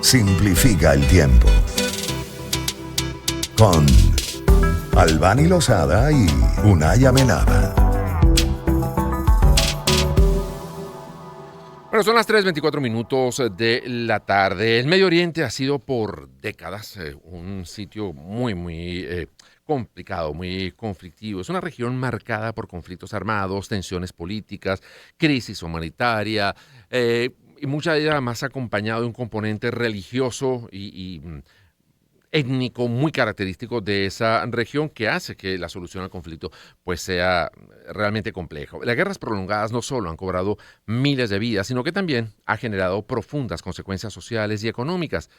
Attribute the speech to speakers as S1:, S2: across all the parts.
S1: simplifica el tiempo. Con Albany Lozada y Unay Amenábar.
S2: Bueno, son las 3:24 de la tarde. El Medio Oriente ha sido por décadas un sitio muy complicado, muy conflictivo. Es una región marcada por conflictos armados, tensiones políticas, crisis humanitaria, y mucha de ella más acompañado de un componente religioso y étnico muy característico de esa región que hace que la solución al conflicto pues sea realmente complejo. Las guerras prolongadas no solo han cobrado miles de vidas, sino que también ha generado profundas consecuencias sociales y económicas.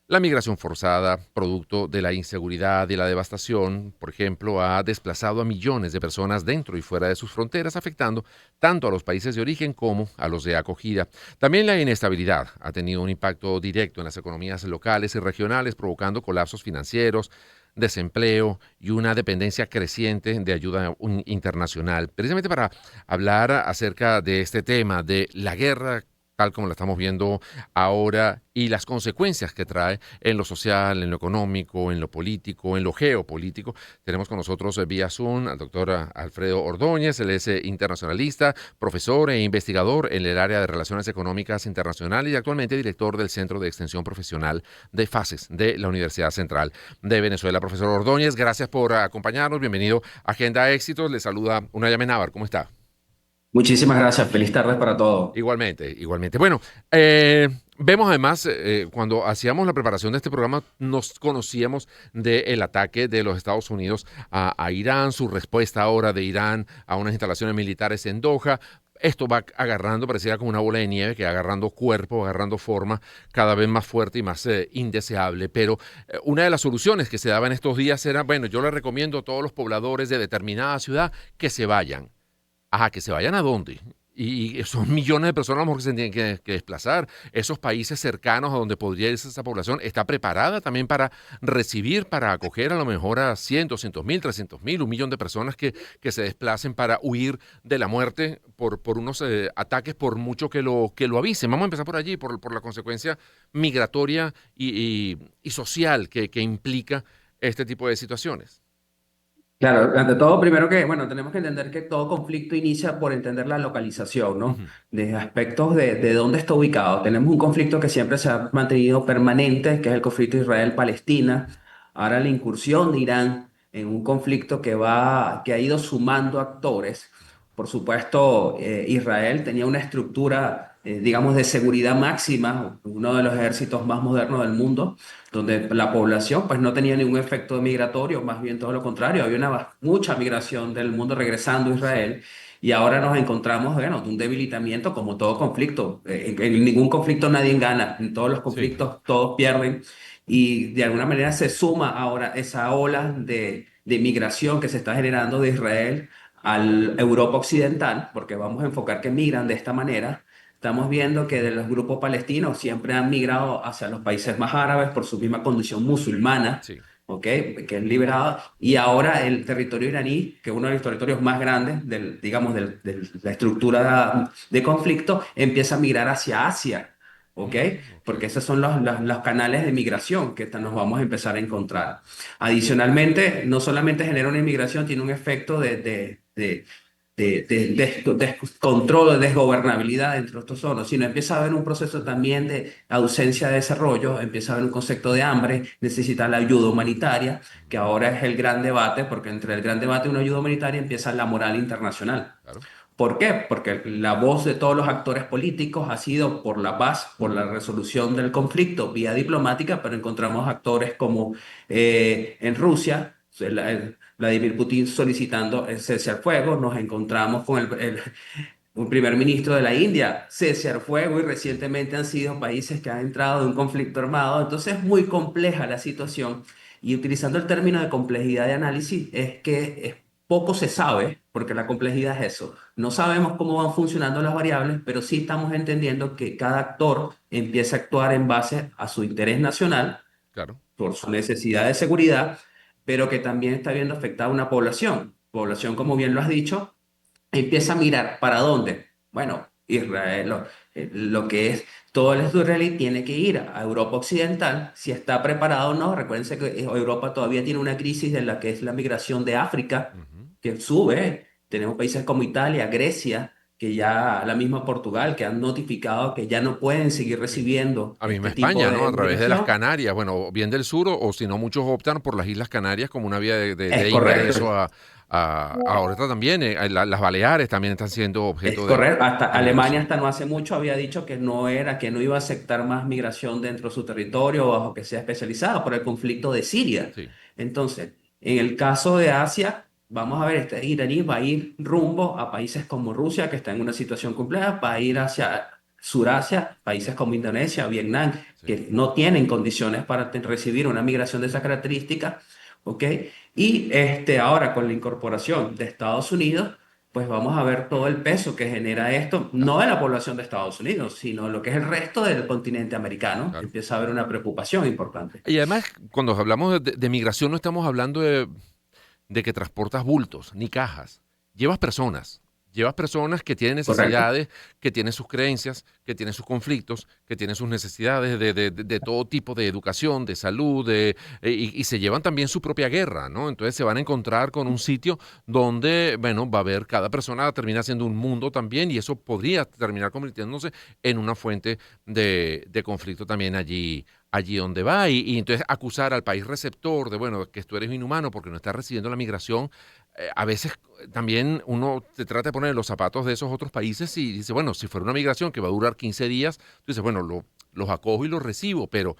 S2: La migración forzada, producto de la inseguridad y la devastación, por ejemplo, ha desplazado a millones de personas dentro y fuera de sus fronteras, afectando tanto a los países de origen como a los de acogida. También la inestabilidad ha tenido un impacto directo en las economías locales y regionales, provocando colapsos financieros, desempleo y una dependencia creciente de ayuda internacional. Precisamente para hablar acerca de este tema, de la guerra tal como la estamos viendo ahora y las consecuencias que trae en lo social, en lo económico, en lo político, en lo geopolítico. Tenemos con nosotros vía Zoom al doctor Alfredo Ordóñez. Él es internacionalista, profesor e investigador en el área de Relaciones Económicas Internacionales y actualmente director del Centro de Extensión Profesional de FACES de la Universidad Central de Venezuela. Profesor Ordóñez, gracias por acompañarnos. Bienvenido a Agenda Éxitos. Le saluda Unay Amenábar. ¿Cómo está?
S3: Muchísimas gracias. Feliz tarde para todos.
S2: Igualmente, igualmente. Bueno, vemos además, cuando hacíamos la preparación de este programa, nos conocíamos del ataque de los Estados Unidos a Irán, su respuesta ahora de Irán a unas instalaciones militares en Doha. Esto va agarrando, parecía como una bola de nieve, que agarrando cuerpo, agarrando forma cada vez más fuerte y más indeseable. Pero una de las soluciones que se daba en estos días era, bueno, yo le recomiendo a todos los pobladores de determinada ciudad que se vayan. Ajá, ¿que se vayan a dónde? Y son millones de personas a lo mejor que se tienen que desplazar. Esos países cercanos a donde podría irse esa población, ¿está preparada también para recibir, para acoger a lo mejor a 100, 200,000, 300,000, 1 millón de personas que se desplacen para huir de la muerte por unos ataques, por mucho que lo avisen? Vamos a empezar por allí, por la consecuencia migratoria y social que implica este tipo de situaciones.
S3: Claro, ante todo, primero que, bueno, tenemos que entender que todo conflicto inicia por entender la localización, ¿no?
S2: Ujú.
S3: De aspectos de dónde está ubicado. Tenemos un conflicto que siempre se ha mantenido permanente, que es el conflicto Israel-Palestina. Ahora la incursión de Irán en un conflicto que ha ido sumando actores. Por supuesto, Israel tenía una estructura, digamos, de seguridad máxima, uno de los ejércitos más modernos del mundo, donde la población pues no tenía ningún efecto migratorio, más bien todo lo contrario, había mucha migración del mundo regresando a
S2: Sí,
S3: Israel y ahora nos encontramos, bueno, de un debilitamiento como todo conflicto. En ningún conflicto nadie gana, en todos los
S2: sí.
S3: conflictos todos pierden y de alguna manera se suma ahora esa ola de migración que se está generando de Israel al Europa occidental, porque vamos a enfocar que migran de esta manera. Estamos viendo que de los grupos palestinos siempre han migrado hacia los países más árabes por su misma condición musulmana,
S2: Sí.
S3: ¿ok? Que es liberado. Y ahora el territorio iraní, que es uno de los territorios más grandes digamos, de la estructura de conflicto, empieza a migrar hacia Asia, ¿ok?
S2: Ok.
S3: Porque esos son los canales de migración que nos vamos a empezar a encontrar. Adicionalmente, no solamente genera una inmigración, tiene un efecto de descontrol, de desgobernabilidad entre estos zonas, sino empieza a haber un proceso también de ausencia de desarrollo, empieza a haber un concepto de hambre, necesita la ayuda humanitaria, que ahora es el gran debate, porque entre el gran debate y una ayuda humanitaria empieza la moral internacional.
S2: Claro.
S3: ¿Por qué? Porque la voz de todos los actores políticos ha sido por la paz, por la resolución del conflicto vía diplomática, pero encontramos actores como en Rusia, Vladimir Putin solicitando el cese al fuego, nos encontramos con un primer ministro de la India, cese al fuego, y recientemente han sido países que han entrado en un conflicto armado. Entonces es muy compleja la situación y utilizando el término de complejidad de análisis es que poco se sabe, porque la complejidad es eso. No sabemos cómo van funcionando las variables, pero sí estamos entendiendo que cada actor empieza a actuar en base a su interés nacional,
S2: Claro.
S3: por su necesidad de seguridad, pero que también está viendo afectada una población. Población, como bien lo has dicho, empieza a mirar para dónde. Bueno, Israel, lo que es todo el este israelí tiene que ir a Europa Occidental, si está preparado o no. Recuérdense que Europa todavía tiene una crisis de la que es la migración de África,
S2: Ujú.
S3: que sube. Tenemos países como Italia, Grecia, que ya, la misma Portugal, que han notificado que ya no pueden seguir
S2: Sí.
S3: recibiendo
S2: A misma
S3: este tipo
S2: España, ¿no?
S3: de
S2: A través de las
S3: migración.
S2: Canarias, bueno, bien del sur, o si no, muchos optan por las Islas Canarias como una vía
S3: Es
S2: de
S3: correcto.
S2: ingreso ahorita también, las Baleares también están siendo
S3: Es
S2: objeto
S3: correcto. Hasta
S2: de
S3: Alemania
S2: migración.
S3: hasta no hace mucho había dicho que no iba a aceptar más migración dentro de su territorio bajo que sea especializada por el conflicto de Siria.
S2: Sí,
S3: Entonces, en el caso de Asia, vamos a ver, este iraní va a ir rumbo a países como Rusia, que está en una situación compleja, va a ir hacia Surasia, países como Indonesia, Vietnam,
S2: sí.
S3: que no tienen condiciones para recibir una migración de esas características, ¿ok? Y ahora con la incorporación de Estados Unidos, pues vamos a ver todo el peso que genera esto, no de la población de Estados Unidos, sino lo que es el resto del continente americano.
S2: Claro.
S3: Empieza a haber una preocupación importante.
S2: Y además, cuando hablamos de migración, no estamos hablando de que transportas bultos ni cajas. Llevas personas. Llevas personas que tienen
S3: ¿Correcto?
S2: necesidades, que tienen sus creencias, que tienen sus conflictos, que tienen sus necesidades de todo tipo de educación, de salud, y se llevan también su propia guerra, ¿no? Entonces se van a encontrar con un sitio donde, bueno, va a haber, cada persona termina siendo un mundo también, y eso podría terminar convirtiéndose en una fuente de conflicto también allí donde va, y entonces acusar al país receptor de, bueno, que tú eres inhumano porque no estás recibiendo la migración. A veces también uno te trata de poner en los zapatos de esos otros países y dice, bueno, si fuera una migración que va a durar 15 días, tú dices, bueno, los acojo y los recibo, pero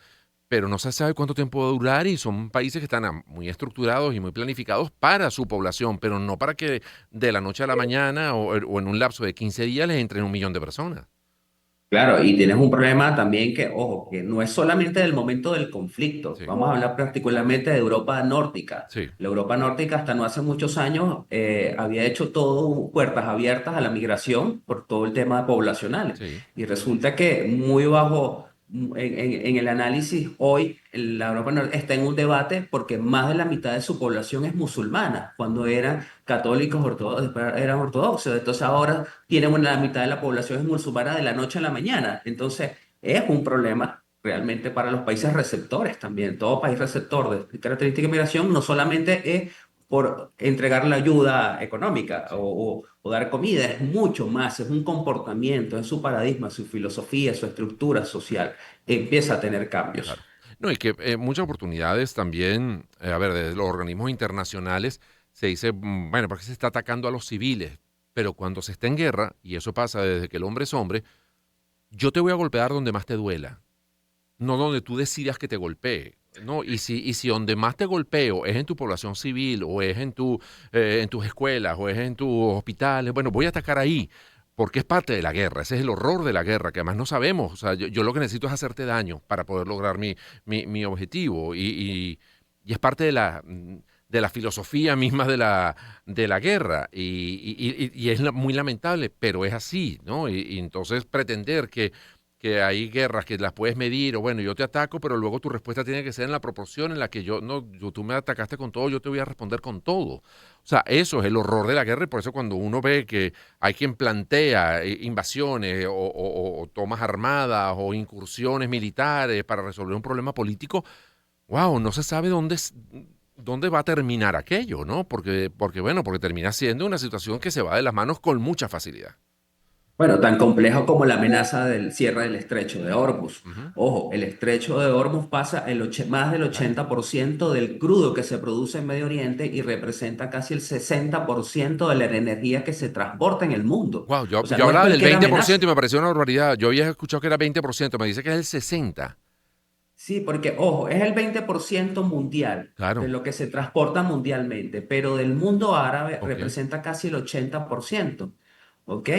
S2: no se sabe cuánto tiempo va a durar, y son países que están muy estructurados y muy planificados para su población, pero no para que de la noche a la mañana o en un lapso de 15 días les entren 1 millón de personas.
S3: Claro, y tienes un problema también que, ojo, que no es solamente del momento del conflicto.
S2: Sí,
S3: Vamos a hablar particularmente de Europa nórdica.
S2: sí,
S3: La Europa nórdica hasta no hace muchos años había hecho todo puertas abiertas a la migración por todo el tema poblacional.
S2: sí,
S3: Y resulta que muy bajo, en el análisis hoy, la Europa está en un debate porque más de la mitad de su población es musulmana, cuando
S2: ujú,
S3: eran católicos ortodoxos, después eran ortodoxos. Entonces ahora tienen la mitad de la población es musulmana de la noche a la mañana. Entonces, es un problema realmente para los países receptores también. Todo país receptor de característica de migración no solamente es por entregar la ayuda económica
S2: sí,
S3: o dar comida, es mucho más, es un comportamiento, es su paradigma, su filosofía, su estructura social. Empieza a tener cambios.
S2: claro. No, y que muchas oportunidades también, a ver, desde los organismos internacionales se dice, bueno, porque se está atacando a los civiles, pero cuando se está en guerra, y eso pasa desde que el hombre es hombre, yo te voy a golpear donde más te duela, no donde tú decidas que te golpee. No, y si donde más te golpeo es en tu población civil, o es en tus escuelas, o es en tus hospitales, bueno, voy a atacar ahí, porque es parte de la guerra. Ese es el horror de la guerra, que además no sabemos. O sea, yo lo que necesito es hacerte daño para poder lograr mi objetivo. Y es parte de la filosofía misma de la guerra. Y es muy lamentable, pero es así, ¿no? Y entonces pretender que hay guerras que las puedes medir, o bueno, yo te ataco, pero luego tu respuesta tiene que ser en la proporción en la que tú me atacaste con todo, yo te voy a responder con todo. O sea, eso es el horror de la guerra, y por eso cuando uno ve que hay quien plantea invasiones o tomas armadas o incursiones militares para resolver un problema político, wow, no se sabe dónde va a terminar aquello, ¿no? Porque termina siendo una situación que se va de las manos con mucha facilidad.
S3: Bueno, tan complejo como la amenaza del cierre del estrecho de Hormuz.
S2: Ujú.
S3: Ojo, el estrecho de Hormuz pasa más del
S2: Claro.
S3: 80% del crudo que se produce en Medio Oriente y representa casi el 60% de la energía que se transporta en el mundo.
S2: Wow, yo,
S3: O sea,
S2: yo
S3: no es
S2: hablaba del
S3: cualquier
S2: 20%
S3: amenaza.
S2: y me pareció una barbaridad. Yo había escuchado que era 20%, me dice que es el 60%.
S3: Sí, porque, ojo, es el 20% mundial de
S2: Claro,
S3: lo que se transporta mundialmente, pero del mundo árabe
S2: ok.
S3: representa casi el 80%. ¿Ok?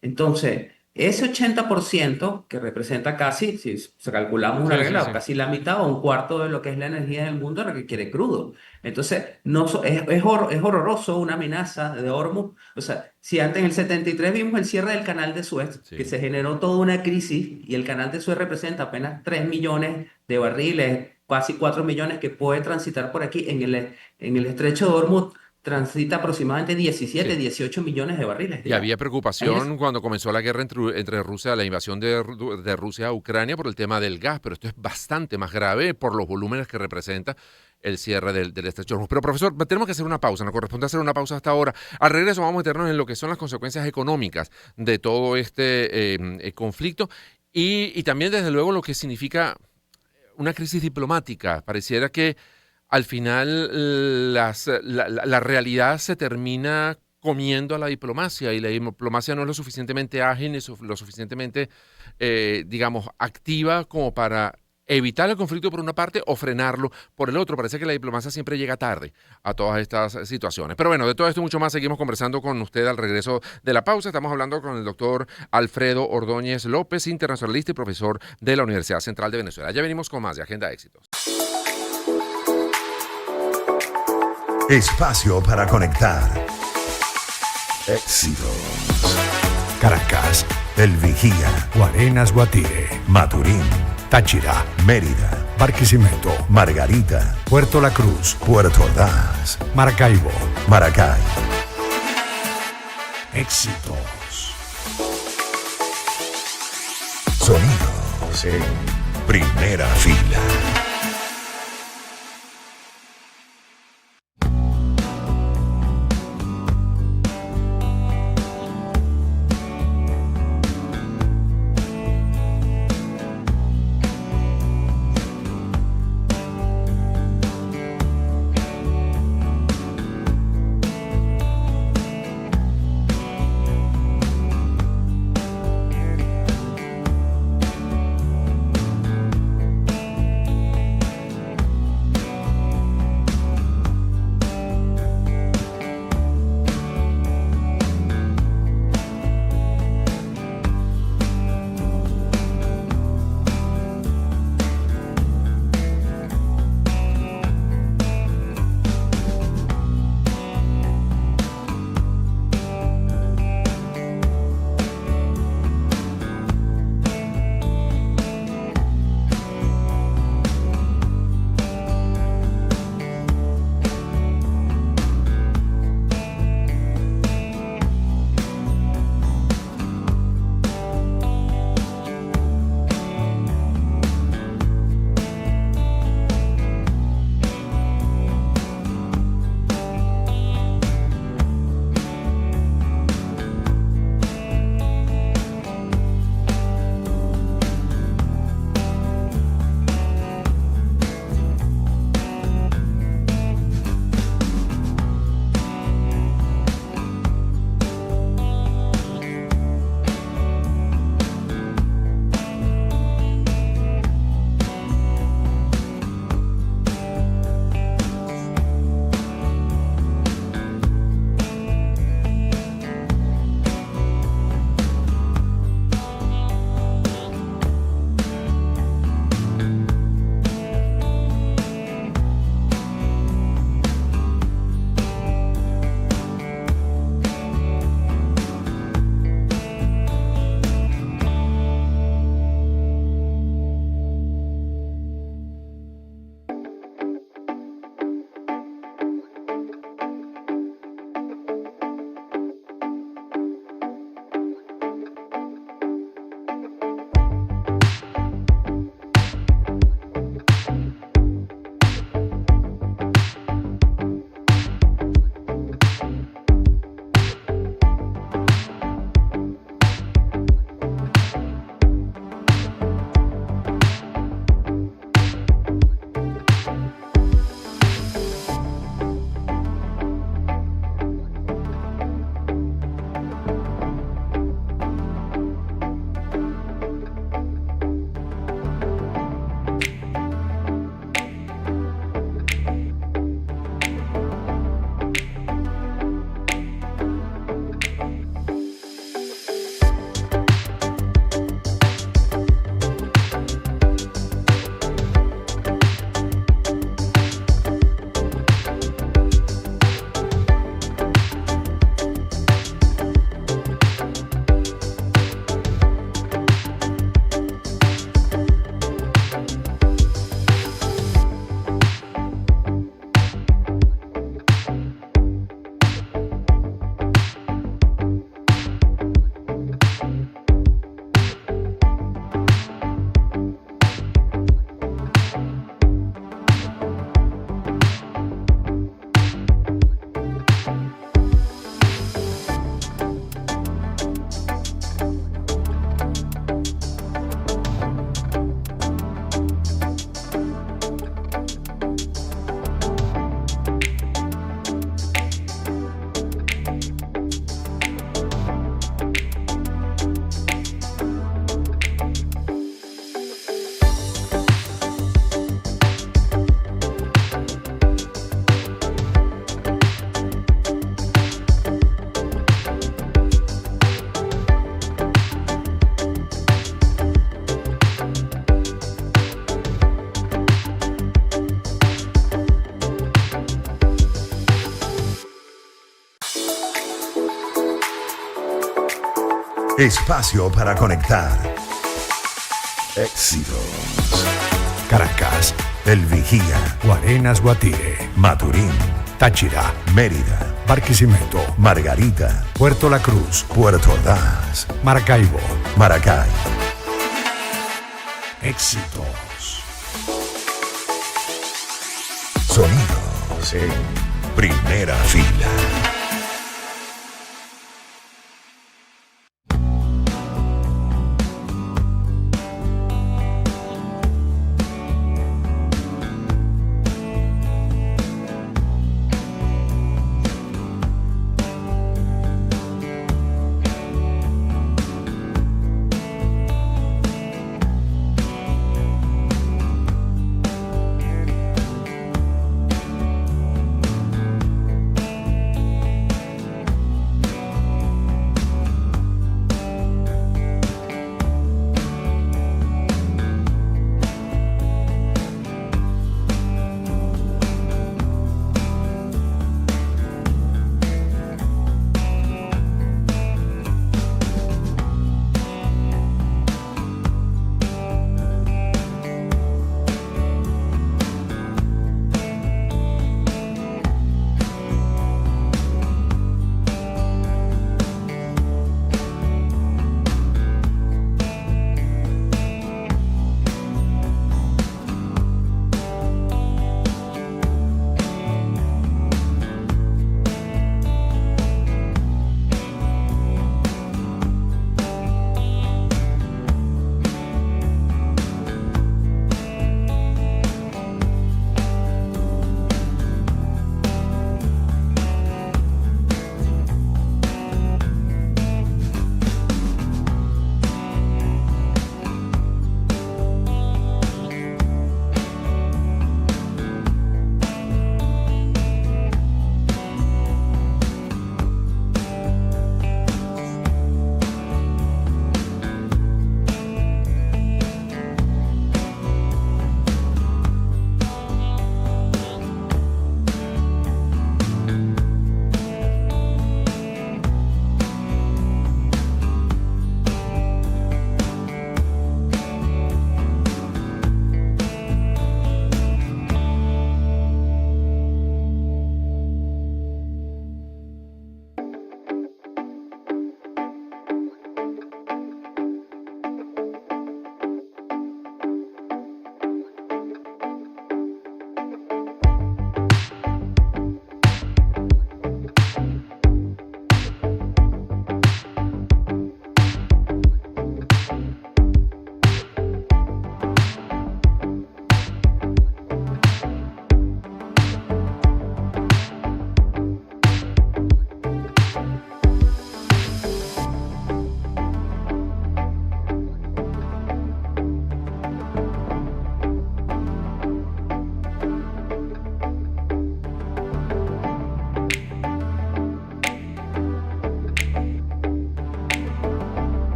S3: Entonces, ese 80% que representa casi, si calculamos una
S2: Sí, sí,
S3: regla,
S2: sí.
S3: casi la mitad o un cuarto de lo que es la energía del mundo requiere crudo. Entonces, no, es horroroso una amenaza de Hormuz. O sea, si antes en el 73 vimos el cierre del canal de Suez, que
S2: Sí,
S3: se generó toda una crisis y el canal de Suez representa apenas 3 millones de barriles, casi 4 millones que puede transitar por aquí en el estrecho de Hormuz. transita aproximadamente 17,
S2: Sí.
S3: 18 millones de barriles
S2: Y había
S3: diarios. Ahí
S2: preocupación
S3: es,
S2: cuando comenzó la guerra entre Rusia, la invasión de Rusia a Ucrania por el tema del gas, pero esto es bastante más grave por los volúmenes que representa el cierre del estrecho de Hormuz. Pero profesor, tenemos que hacer una pausa, nos corresponde hacer una pausa hasta ahora. Al regreso vamos a meternos en lo que son las consecuencias económicas de todo este conflicto y también desde luego lo que significa una crisis diplomática. Pareciera que al final la realidad se termina comiendo a la diplomacia y la diplomacia no es lo suficientemente ágil ni lo suficientemente, digamos, activa como para evitar el conflicto por una parte o frenarlo por el otro. Parece que la diplomacia siempre llega tarde a todas estas situaciones. Pero bueno, de todo esto y mucho más seguimos conversando con usted al regreso de la pausa. Estamos hablando con el doctor Alfredo Ordóñez López, internacionalista y profesor de la Universidad Central de Venezuela. Ya venimos con más de Agenda Éxitos.
S1: Espacio para conectar. Éxitos.
S4: Caracas,
S1: El Vigía.
S4: Guarenas, Guatire,
S1: Maturín.
S4: Táchira,
S1: Mérida.
S4: Barquisimeto,
S1: Margarita.
S4: Puerto La Cruz,
S1: Puerto Ordaz.
S4: Maracaibo.
S1: Maracay.
S4: Éxitos.
S1: Sonidos en primera fila. Espacio para conectar. Éxitos.
S4: Caracas,
S1: El Vigía,
S4: Guarenas, Guatire,
S1: Maturín,
S4: Táchira,
S1: Mérida,
S4: Barquisimeto,
S1: Margarita,
S4: Puerto La Cruz,
S1: Puerto Ordaz,
S4: Maracaibo.
S1: Maracay.
S4: Éxitos.
S1: Sonidos en primera fila.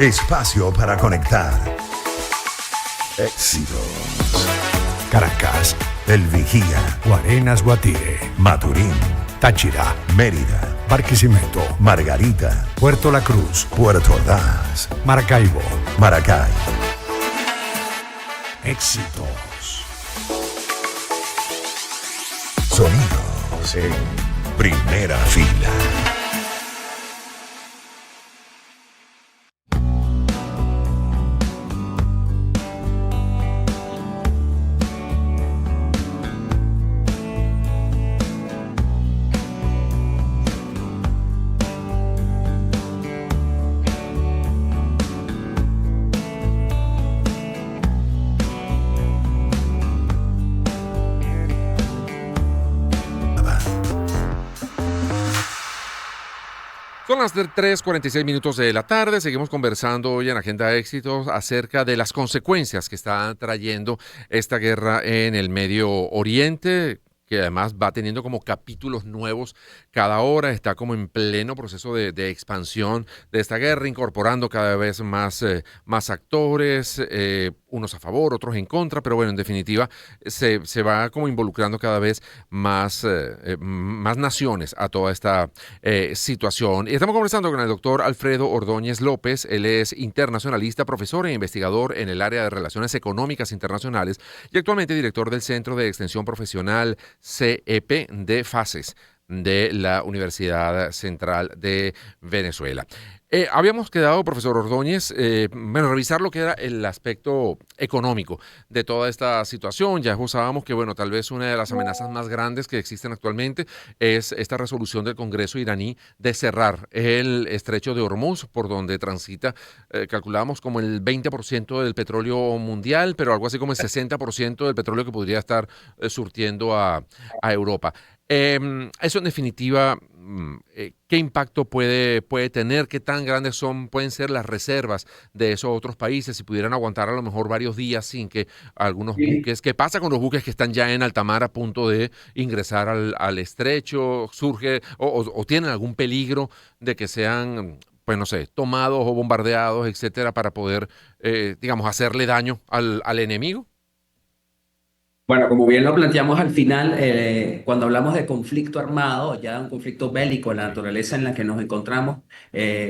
S1: Espacio para conectar. Éxitos.
S4: Caracas,
S1: El Vigía.
S4: Guarenas, Guatire,
S1: Maturín.
S4: Táchira,
S1: Mérida.
S4: Barquisimeto,
S1: Margarita.
S4: Puerto La Cruz,
S1: Puerto Ordaz.
S4: Maracaibo.
S1: Maracay.
S4: Éxitos.
S1: Sonidos en primera fila.
S2: Son las 3:46 minutos de la tarde. Seguimos conversando hoy en Agenda Éxitos acerca de las consecuencias que está trayendo esta guerra en el Medio Oriente, que además va teniendo como capítulos nuevos cada hora, está como en pleno proceso de expansión de esta guerra, incorporando cada vez más actores, unos a favor, otros en contra, pero bueno, en definitiva se va como involucrando cada vez más naciones a toda esta situación. Y estamos conversando con el doctor Alfredo Ordóñez López. Él es internacionalista, profesor e investigador en el área de Relaciones Económicas Internacionales y actualmente director del Centro de Extensión Profesional CEP de FACES de la Universidad Central de Venezuela. Habíamos quedado, profesor Ordóñez, revisar lo que era el aspecto económico de toda esta situación. Ya esbozábamos que, bueno, tal vez una de las amenazas más grandes que existen actualmente es esta resolución del Congreso iraní de cerrar el estrecho de Hormuz, por donde transita, calculamos como el 20% del petróleo mundial, pero algo así como el 60% del petróleo que podría estar surtiendo a Europa. Eso en definitiva, ¿qué impacto puede tener? ¿Qué tan grandes pueden ser las reservas de esos otros países si pudieran aguantar a lo mejor varios días sin que algunos buques? ¿Qué pasa con los buques que están ya en alta mar a punto de ingresar al estrecho? ¿Surge o tienen algún peligro de que sean, pues no sé, tomados o bombardeados, etcétera, para poder, digamos, hacerle daño al enemigo?
S3: Bueno, como bien lo planteamos al final, cuando hablamos de conflicto armado, ya un conflicto bélico, la naturaleza en la que nos encontramos,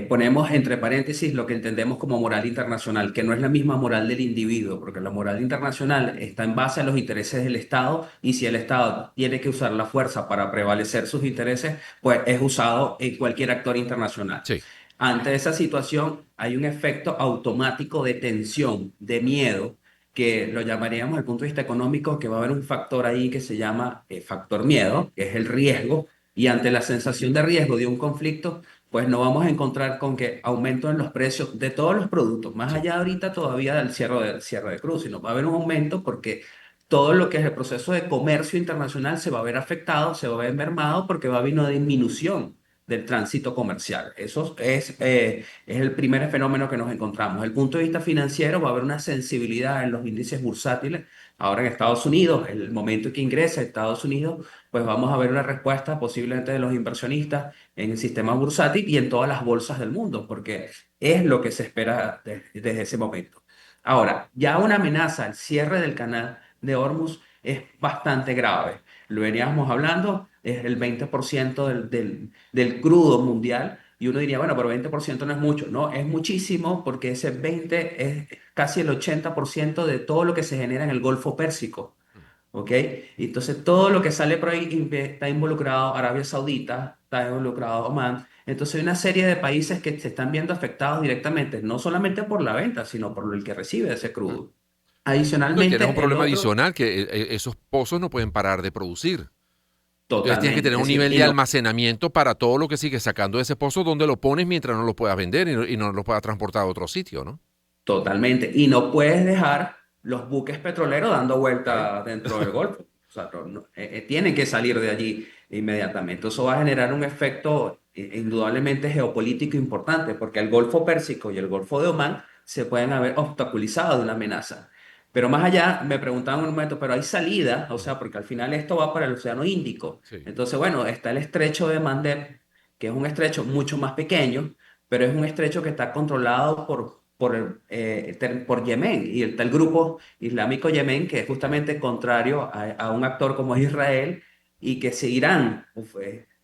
S3: ponemos entre paréntesis lo que entendemos como moral internacional, que no es la misma moral del individuo, porque la moral internacional está en base a los intereses del Estado y si el Estado tiene que usar la fuerza para prevalecer sus intereses, pues es usado en cualquier actor internacional.
S2: Sí.
S3: Ante esa situación hay un efecto automático de tensión, de miedo que lo llamaríamos desde el punto de vista económico, que va a haber un factor ahí que se llama factor miedo, que es el riesgo, y ante la sensación de riesgo de un conflicto, pues nos vamos a encontrar con que aumento en los precios de todos los productos, más allá ahorita todavía del cierre de cruz, sino va a haber un aumento porque todo lo que es el proceso de comercio internacional se va a ver afectado, se va a ver mermado porque va a haber una disminución del tránsito comercial. Eso es el primer fenómeno que nos encontramos. Desde el punto de vista financiero va a haber una sensibilidad en los índices bursátiles. Ahora en Estados Unidos, el momento en que ingresa a Estados Unidos, pues vamos a ver una respuesta posiblemente de los inversionistas en el sistema bursátil y en todas las bolsas del mundo, porque es lo que se espera desde ese momento. Ahora, ya una amenaza al cierre del canal de Hormuz es bastante grave. Lo veníamos hablando, es el 20% del crudo mundial. Y uno diría, bueno, pero 20% no es mucho. No, es muchísimo porque ese 20 es casi el 80% de todo lo que se genera en el Golfo Pérsico. ¿Ok? Y entonces todo lo que sale por ahí está involucrado Arabia Saudita, está involucrado Omán. Entonces hay una serie de países que se están viendo afectados directamente, no solamente por la venta, sino por el que recibe ese crudo.
S2: No, y tienes un
S3: Adicionalmente, el
S2: problema
S3: otro,
S2: adicional, que esos pozos no pueden parar de producir. Entonces tienes que
S3: totalmente.
S2: tener
S3: Es
S2: un
S3: decir,
S2: nivel
S3: y
S2: de
S3: no,
S2: almacenamiento para todo lo que sigues sacando de ese pozo donde lo pones mientras no lo puedas vender y no lo puedas transportar a otro sitio, ¿no?
S3: totalmente. Y no puedes dejar los buques petroleros dando
S2: ¿Eh?
S3: vuelta dentro del Golfo. O sea, tienen que salir de allí inmediatamente. Eso va a generar un efecto indudablemente geopolítico importante, porque el Golfo Pérsico y el Golfo de Omán se pueden haber obstaculizado de una amenaza. Pero más allá, me preguntaban en un momento, pero hay salida, o sea, porque al final esto va para el Océano Índico.
S2: Sí.
S3: Entonces, bueno, está el estrecho de Mandeb, que es un estrecho mucho más pequeño, pero es un estrecho que está controlado por Yemen y el tal grupo islámico Yemen, que es justamente contrario a un actor como es Israel, y que si Irán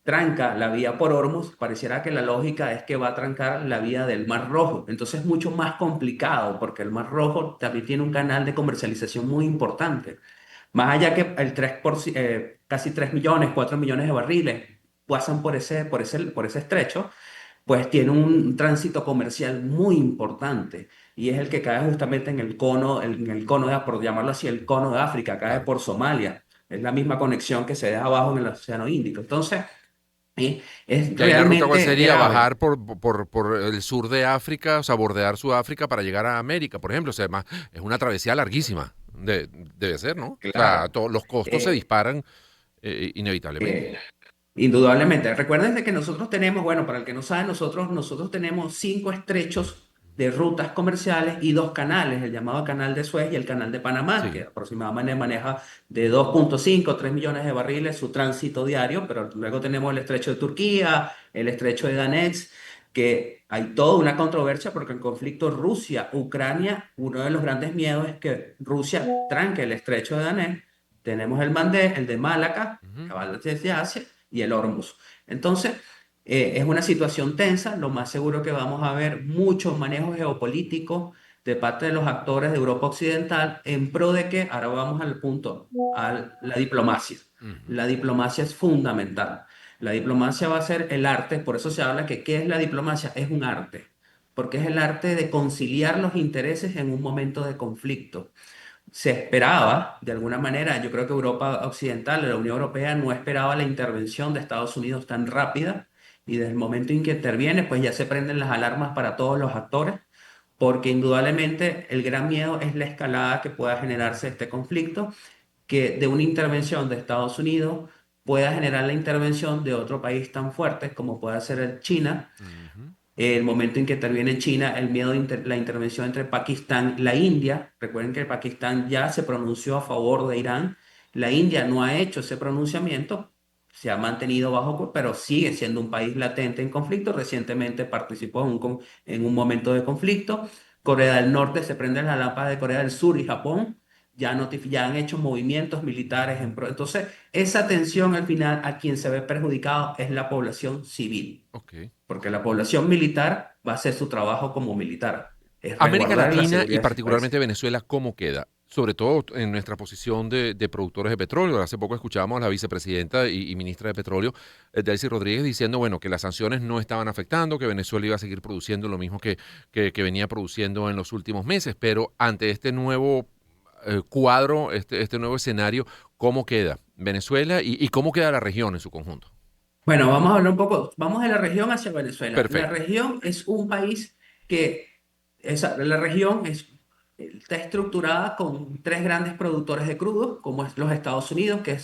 S3: tranca la vía por Hormuz, pareciera que la lógica es que va a trancar la vía del Mar Rojo. Entonces es mucho más complicado porque el Mar Rojo también tiene un canal de comercialización muy importante. Más allá que casi 3 millones, 4 millones de barriles pasan por ese estrecho, pues tiene un tránsito comercial muy importante y es el que cae justamente en el cono por llamarlo así, el cono de África, cae
S2: Claro.
S3: por Somalia. Es la misma conexión que se deja abajo en el Océano Índico. Entonces, es
S2: Y ahí la ruta, ¿cuál
S3: realmente
S2: sería?
S3: grave.
S2: Bajar por el sur de África, o sea, bordear Sudáfrica para llegar a América, por ejemplo. O sea, además, es una travesía larguísima. Debe ser, ¿no? O sea,
S3: Claro.
S2: los costos se
S3: Eh,
S2: disparan inevitablemente.
S3: eh, Indudablemente. Recuerden de que nosotros tenemos, bueno, para el que no sabe, nosotros tenemos 5 estrechos de rutas comerciales y 2 canales, el llamado Canal de Suez y el Canal de Panamá, que
S2: Sí.
S3: aproximadamente maneja de 2,5 a 3 millones de barriles su tránsito diario, pero luego tenemos el estrecho de Turquía, el estrecho de Danets, que hay toda una controversia porque el conflicto Rusia-Ucrania, uno de los grandes miedos es que Rusia tranque el estrecho de Danets. Tenemos el Mandeb, el de Malaca, que
S2: Ujú.
S3: va desde Asia, y el Hormuz. Entonces, es una situación tensa. Lo más seguro que vamos a ver muchos manejos geopolíticos de parte de los actores de Europa Occidental en pro de que, ahora vamos al punto, a la diplomacia.
S2: Ujú.
S3: La diplomacia es fundamental. La diplomacia va a ser el arte, por eso se habla que ¿qué es la diplomacia? Es un arte, porque es el arte de conciliar los intereses en un momento de conflicto. Se esperaba, de alguna manera, yo creo que Europa Occidental, la Unión Europea, no esperaba la intervención de Estados Unidos tan rápida y desde el momento en que interviene, pues ya se prenden las alarmas para todos los actores, porque indudablemente el gran miedo es la escalada que pueda generarse este conflicto, que de una intervención de Estados Unidos pueda generar la intervención de otro país tan fuerte como pueda ser China.
S2: Ujú.
S3: El momento en que interviene China, el miedo de la intervención entre Pakistán y la India. Recuerden que Pakistán ya se pronunció a favor de Irán. La India no ha hecho ese pronunciamiento, se ha mantenido bajo, pero sigue siendo un país latente en conflicto. Recientemente participó en un momento de conflicto. Corea del Norte se prende la lámpara de Corea del Sur y Japón. Ya han hecho movimientos militares Entonces, esa tensión al final a quien se ve perjudicado es la población civil,
S2: Ok.
S3: porque la población militar va a hacer su trabajo como militar, es
S2: América
S3: resguardar la
S2: Latina y
S3: seguridad de sus
S2: particularmente
S3: países.
S2: Venezuela, ¿cómo queda? Sobre todo en nuestra posición de productores de petróleo. Hace poco escuchábamos a la vicepresidenta y ministra de Petróleo, Delcy Rodríguez, diciendo, bueno, que las sanciones no estaban afectando, que Venezuela iba a seguir produciendo lo mismo que venía produciendo en los últimos meses. Pero ante este nuevo cuadro, este nuevo escenario, ¿cómo queda Venezuela y cómo queda la región en su conjunto?
S3: Bueno, vamos a hablar un poco, vamos de la región hacia Venezuela. La
S2: Perfecto.
S3: región es un país que, la región está estructurada con 3 grandes productores de crudo, como es los Estados Unidos, que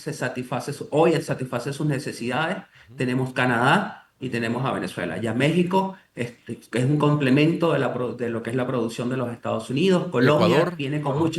S3: hoy satisface sus necesidades.
S2: Ujú.
S3: Tenemos Canadá y tenemos a Venezuela. Ya México que es un complemento de lo que es la producción de los Estados Unidos.
S2: Ecuador, sí, Ecuador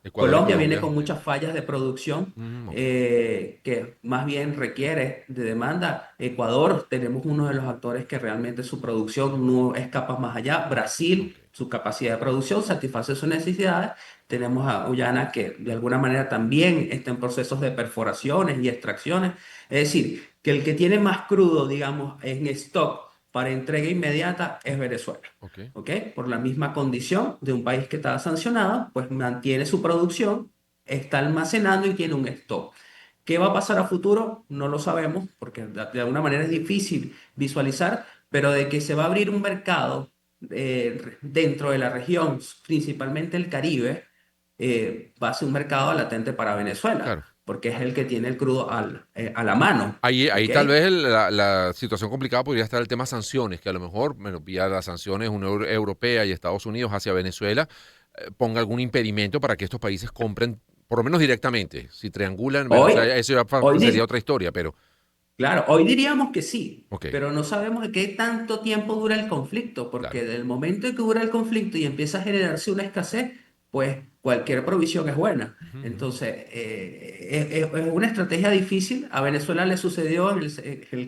S2: y
S3: Colombia viene
S2: Colombia.
S3: con muchas fallas de producción
S2: Ok.
S3: que más bien requiere de demanda. Ecuador, tenemos uno de los actores que realmente su producción no escapa más allá.
S2: Ok.
S3: Brasil, su capacidad de producción satisface sus necesidades. Tenemos a Guyana que de alguna manera también está en procesos de perforaciones y extracciones. Es decir, que el que tiene más crudo, digamos, en stock para entrega inmediata es Venezuela.
S2: Ok.
S3: ¿Ok? Por la misma condición de un país que está sancionado, pues mantiene su producción, está almacenando y tiene un stock. ¿Qué va a pasar a futuro? No lo sabemos, porque de alguna manera es difícil visualizar, pero de que se va a abrir un mercado dentro de la región, principalmente el Caribe, va a ser un mercado latente para Venezuela,
S2: Claro.
S3: porque es el que tiene el crudo a la mano.
S2: Ahí
S3: ¿Ok?
S2: tal vez la situación complicada podría estar el tema sanciones, que a lo mejor, bueno, vía las sanciones Unión Europea y Estados Unidos hacia Venezuela, ponga algún impedimento para que estos países compren, por lo menos directamente. Si triangulan, bueno, o
S3: Hoy,
S2: sea, eso ya
S3: hoy,
S2: sería
S3: di-
S2: otra historia, pero,
S3: Claro, hoy diríamos que sí,
S2: ok,
S3: pero no sabemos de qué tanto tiempo dura el conflicto, porque
S2: claro.
S3: del momento en que dura el conflicto y empieza a generarse una escasez, pues cualquier provisión es buena.
S2: Ujú, ujú.
S3: Entonces, es una estrategia difícil. A Venezuela le sucedió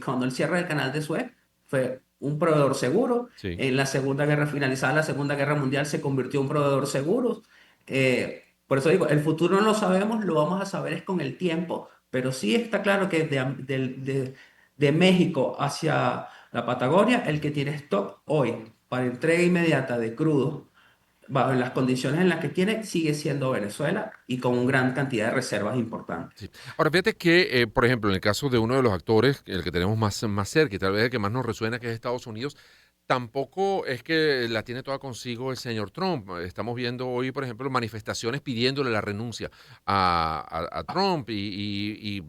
S3: cuando el cierre del canal de Suez, fue un proveedor seguro.
S2: Sí.
S3: En la Segunda Guerra, finalizada la Segunda Guerra Mundial, se convirtió en un proveedor seguro. Por eso digo, el futuro no lo sabemos, lo vamos a saber es con el tiempo, pero sí está claro que de México hacia la Patagonia, el que tiene stock hoy para entrega inmediata de crudo, bajo las condiciones en las que tiene, sigue siendo Venezuela y con una gran cantidad de reservas importantes.
S2: Sí. Ahora, fíjate que, por ejemplo, en el caso de uno de los actores, el que tenemos más cerca y tal vez el que más nos resuena, que es Estados Unidos, tampoco es que la tiene toda consigo el señor Trump. Estamos viendo hoy, por ejemplo, manifestaciones pidiéndole la renuncia a Trump y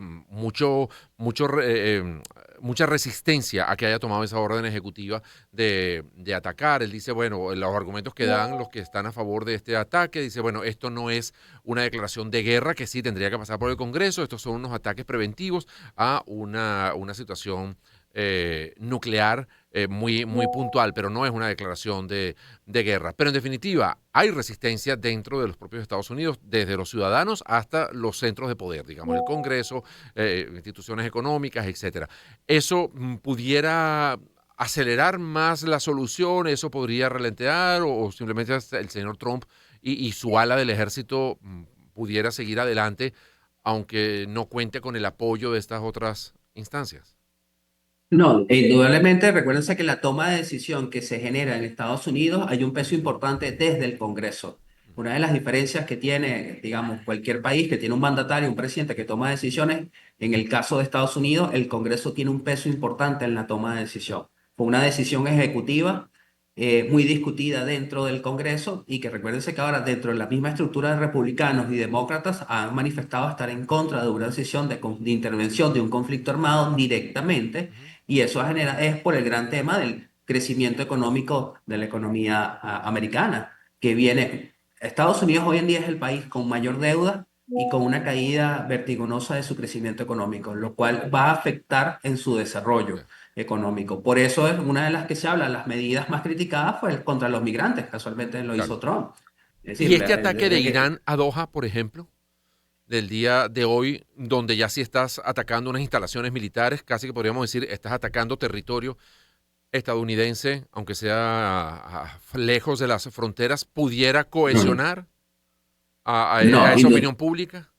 S2: mucha resistencia a que haya tomado esa orden ejecutiva de atacar. Él dice, bueno, los argumentos que dan los que están a favor de este ataque, dice, bueno, esto no es una declaración de guerra que sí tendría que pasar por el Congreso, estos son unos ataques preventivos a una situación nuclear muy puntual, pero no es una declaración de guerra. Pero en definitiva, hay resistencia dentro de los propios Estados Unidos, desde los ciudadanos hasta los centros de poder, digamos, el Congreso, instituciones económicas, etcétera. ¿Eso pudiera acelerar más la solución? ¿Eso podría ralentear? ¿O simplemente el señor Trump y su ala del ejército pudiera seguir adelante, aunque no cuente con el apoyo de estas otras instancias?
S3: No, indudablemente, recuérdense que la toma de decisión que se genera en Estados Unidos hay un peso importante desde el Congreso. Una de las diferencias que tiene, digamos, cualquier país que tiene un mandatario, un presidente que toma decisiones, en el caso de Estados Unidos, el Congreso tiene un peso importante en la toma de decisión. Fue una decisión ejecutiva muy discutida dentro del Congreso y que recuérdense que ahora dentro de la misma estructura de republicanos y demócratas han manifestado estar en contra de una decisión de intervención de un conflicto armado directamente,
S2: Ujú.
S3: y eso es por el gran tema del crecimiento económico de la economía americana, que viene. Estados Unidos hoy en día es el país con mayor deuda y con una caída vertiginosa de su crecimiento económico, lo cual va a afectar en su desarrollo
S2: Ya.
S3: económico. Por eso es una de las que se habla, las medidas más criticadas fue contra los migrantes, casualmente lo
S2: Claro.
S3: hizo Trump. Es
S2: Y
S3: decir,
S2: este ataque de Irán a Doha, por ejemplo, del día de hoy, donde ya sí estás atacando unas instalaciones militares, casi que podríamos decir, estás atacando territorio estadounidense, aunque sea lejos de las fronteras, pudiera
S3: no,
S2: cohesionar a
S3: no,
S2: esa opinión pública.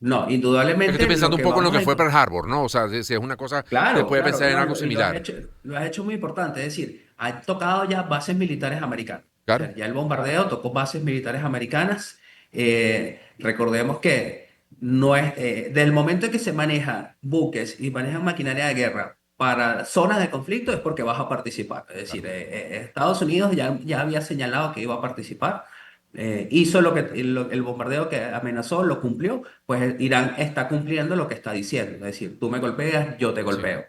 S3: no,
S2: Es que estoy
S3: indudablemente lo
S2: pensando un
S3: que
S2: poco en lo
S3: vamos
S2: que
S3: a
S2: fue Pearl Harbor, ¿no? O sea, si es una cosa, se
S3: claro,
S2: puede
S3: claro,
S2: pensar en
S3: no,
S2: algo
S3: y
S2: similar.
S3: lo has hecho muy importante, es decir, ha tocado ya bases militares americanas. O
S2: Claro.
S3: sea, ya el bombardeo tocó bases militares americanas. Recordemos que no es, del momento en que se manejan buques y manejan maquinaria de guerra para zonas de conflicto es porque vas a participar. Es decir,
S2: Claro.
S3: Estados Unidos ya había señalado que iba a participar. Hizo lo que el bombardeo que amenazó, lo cumplió, pues Irán está cumpliendo lo que está diciendo. Es decir, tú me golpeas, yo te
S2: Sí.
S3: golpeo.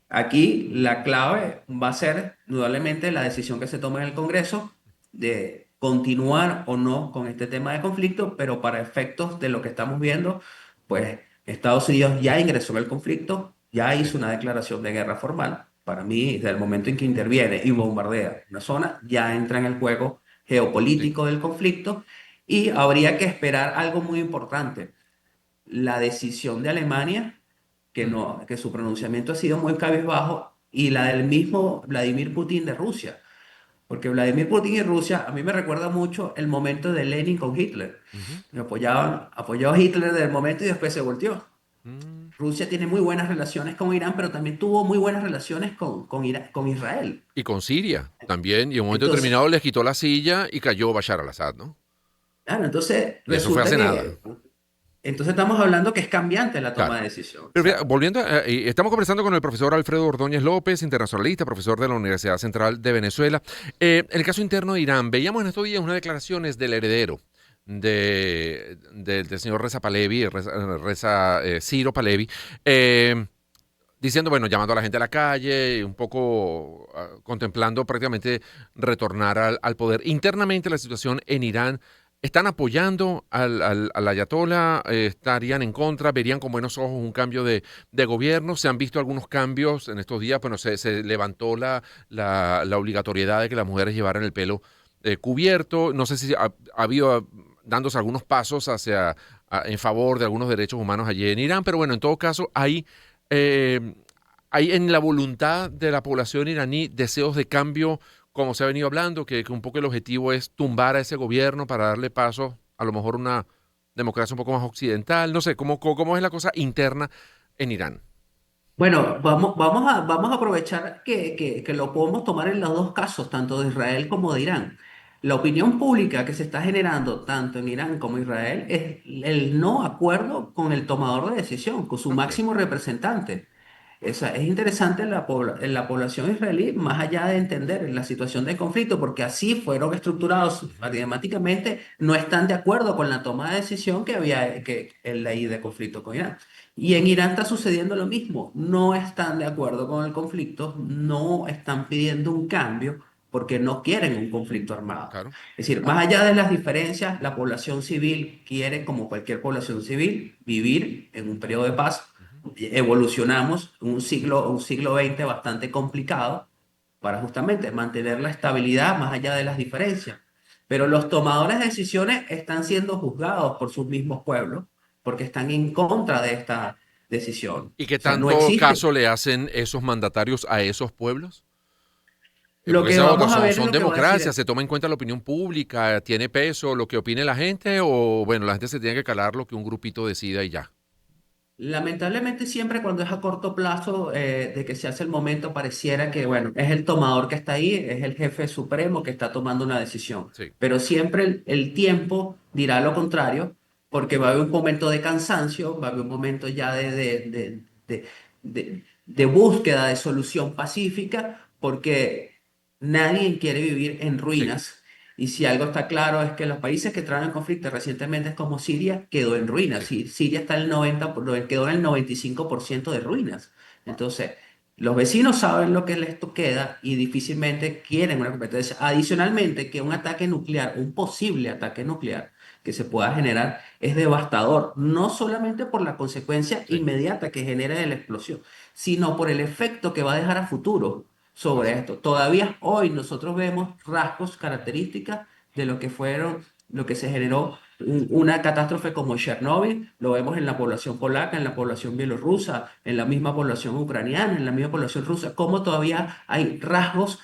S3: Aquí la clave va a ser, indudablemente, la decisión que se tome en el Congreso de continuar o no con este tema de conflicto, pero para efectos de lo que estamos viendo, pues Estados Unidos ya ingresó en el conflicto, ya
S2: Sí.
S3: hizo una declaración de guerra formal. Para mí, desde el momento en que interviene y bombardea una zona, ya entra en el juego
S2: Sí.
S3: geopolítico del conflicto, y habría que esperar algo muy importante, la decisión de Alemania, que,
S2: Mm.
S3: no, que su pronunciamiento ha sido muy cabizbajo, y la del mismo Vladimir Putin de Rusia. Porque Vladimir Putin y Rusia a mí me recuerda mucho el momento de Lenin con Hitler.
S2: Ujú.
S3: Apoyó a Hitler desde el momento y después se volteó.
S2: Mm.
S3: Rusia tiene muy buenas relaciones con Irán, pero también tuvo muy buenas relaciones con Israel.
S2: Y con Siria también, y en un momento
S3: Entonces,
S2: determinado les quitó la silla y cayó Bashar al-Assad, ¿no?
S3: claro, entonces
S2: Y eso fue
S3: resulta
S2: hace nada.
S3: que entonces estamos hablando que es cambiante la toma
S2: Claro.
S3: de decisión. O
S2: Pero mira,
S3: sea,
S2: volviendo, estamos conversando con el profesor Alfredo Ordóñez López, internacionalista, profesor de la Universidad Central de Venezuela. En el caso interno de Irán, veíamos en estos días unas declaraciones del heredero del señor Reza Pahlavi, Ciro Pahlavi, diciendo, bueno, llamando a la gente a la calle, un poco contemplando prácticamente retornar al poder. Internamente la situación en Irán, ¿están apoyando al ayatollah? ¿Estarían en contra? ¿Verían con buenos ojos un cambio de gobierno? ¿Se han visto algunos cambios en estos días? Bueno, se levantó la obligatoriedad de que las mujeres llevaran el pelo cubierto. No sé si ha habido dándose algunos pasos en favor de algunos derechos humanos allí en Irán, pero bueno, en todo caso, hay ¿Hay en la voluntad de la población iraní deseos de cambio, como se ha venido hablando, que un poco el objetivo es tumbar a ese gobierno para darle paso a lo mejor una democracia un poco más occidental? No sé, ¿cómo es la cosa interna en Irán?
S3: Bueno, vamos a aprovechar que lo podemos tomar en los dos casos, tanto de Israel como de Irán. La opinión pública que se está generando tanto en Irán como Israel es el no acuerdo con el tomador de decisión, con su
S2: Ok,
S3: máximo representante. Es interesante en la población israelí, más allá de entender la situación de conflicto, porque así fueron estructurados matemáticamente, no están de acuerdo con la toma de decisión que había en la ley de conflicto con Irán. Y en Irán está sucediendo lo mismo, no están de acuerdo con el conflicto, no están pidiendo un cambio porque no quieren un conflicto armado.
S2: claro.
S3: Es decir, más allá de las diferencias, la población civil quiere, como cualquier población civil, vivir en un periodo de paz.
S2: Ujú.
S3: Evolucionamos un siglo XX bastante complicado para justamente mantener la estabilidad más allá de las diferencias. Pero los tomadores de decisiones están siendo juzgados por sus mismos pueblos porque están en contra de esta decisión.
S2: ¿Y qué
S3: O sea, no
S2: tanto
S3: existe.
S2: caso le hacen esos mandatarios a esos pueblos?
S3: Lo
S2: Porque
S3: que
S2: esa es otra,
S3: vamos a ver es
S2: son
S3: lo que va a decir.
S2: democracias, se toma en cuenta la opinión pública, tiene peso lo que opine la gente, o bueno, la gente se tiene que calar lo que un grupito decida y ya.
S3: Lamentablemente siempre cuando es a corto plazo de que se hace el momento pareciera que, bueno, es el tomador que está ahí, es el jefe supremo que está tomando una decisión.
S2: Sí,
S3: Pero siempre el tiempo dirá lo contrario, porque va a haber un momento de cansancio, va a haber un momento ya de búsqueda de solución pacífica, porque nadie quiere vivir en
S2: sí,
S3: ruinas. Y si algo está claro es que los países que entraron en conflicto recientemente es como Siria, quedó en ruinas.
S2: sí.
S3: Siria está en el 90, quedó en el 95% de ruinas. Entonces, los vecinos saben lo que les queda y difícilmente quieren una competencia. Adicionalmente, que un ataque nuclear, un posible ataque nuclear que se pueda generar es devastador, no solamente por la consecuencia
S2: Sí,
S3: inmediata que genera de la explosión, sino por el efecto que va a dejar a futuro sobre
S2: así es.
S3: esto. Todavía hoy nosotros vemos rasgos, características de lo que fueron, lo que se generó una catástrofe como Chernobyl, lo vemos en la población polaca, en la población bielorrusa, en la misma población ucraniana, en la misma población rusa, cómo todavía hay rasgos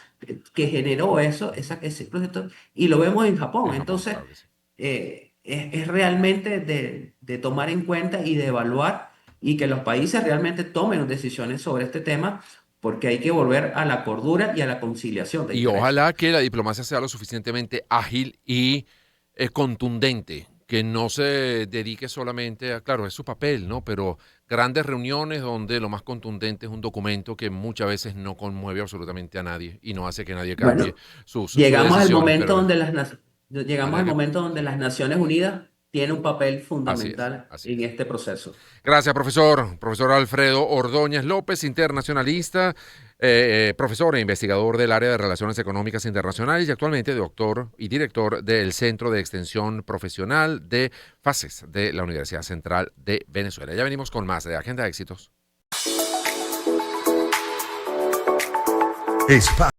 S3: que generó eso, ese proceso, y lo vemos en
S2: En
S3: Japón.
S2: Japón,
S3: Entonces,
S2: claro que sí.
S3: es realmente de tomar en cuenta y de evaluar y que los países realmente tomen decisiones sobre este tema porque hay que volver a la cordura y a la conciliación de
S2: Y
S3: intereses.
S2: ojalá que la diplomacia sea lo suficientemente ágil y contundente, que no se dedique solamente a, claro, es su papel, ¿no? Pero grandes reuniones donde lo más contundente es un documento que muchas veces no conmueve absolutamente a nadie y no hace que nadie cambie
S3: Bueno,
S2: sus decisiones, pero
S3: llegamos al
S2: adelante.
S3: momento donde las Naciones Unidas tienen un papel
S2: Así es,
S3: fundamental
S2: así
S3: en
S2: es.
S3: este proceso.
S2: Gracias, profesor. Profesor Alfredo Ordóñez López, internacionalista, profesor e investigador del área de Relaciones Económicas Internacionales y actualmente doctor y director del Centro de Extensión Profesional de FACES de la Universidad Central de Venezuela. Ya venimos con más de Agenda de Éxitos.
S1: Espacio.